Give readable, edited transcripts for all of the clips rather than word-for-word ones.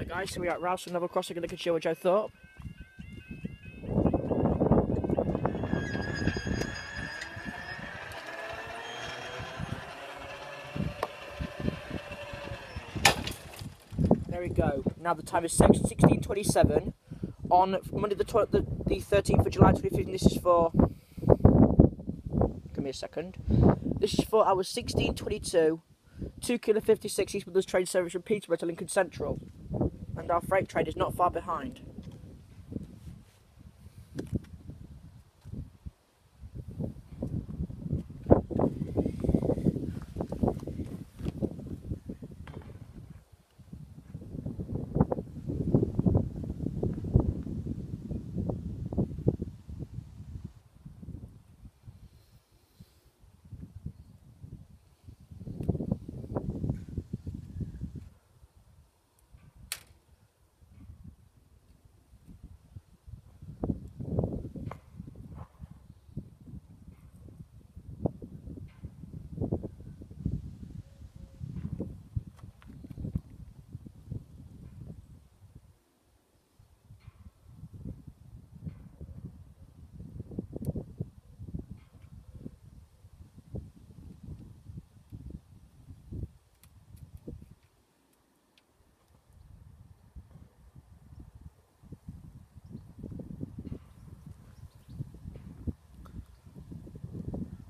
Guys, so we're at Rowston level crossing in Lincolnshire with Joe Thorpe. There we go. Now the time is 16:27 on Monday the 13th of July 2015. This is for... Give me a second. This is for hours 16:22. 2 kilo 56 East Brothers train service from Peterborough to Lincoln Central. And our freight train is not far behind.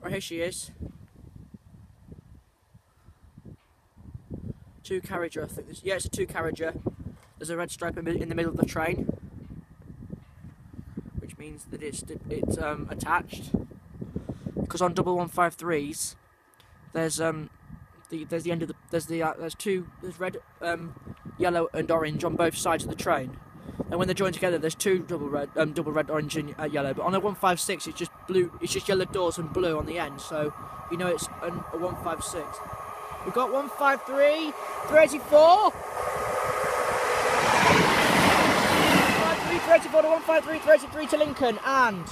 Right, here she is. Two carriager, I think. Yeah, it's a two carriager. There's a red stripe in the middle of the train, which means that it's attached. Because on 1153s, there's the end of the there's red, yellow, and orange on both sides of the train. And when they're joined together, there's two double red, orange, and yellow. But on a 156, it's just blue. It's just yellow doors and blue on the end. So you know it's a 156. We've got 153, 384. 153, 384 to 153, 383 to Lincoln, and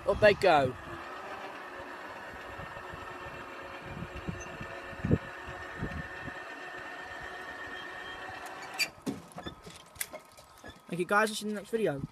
up they go. Thank you guys, I'll see you in the next video.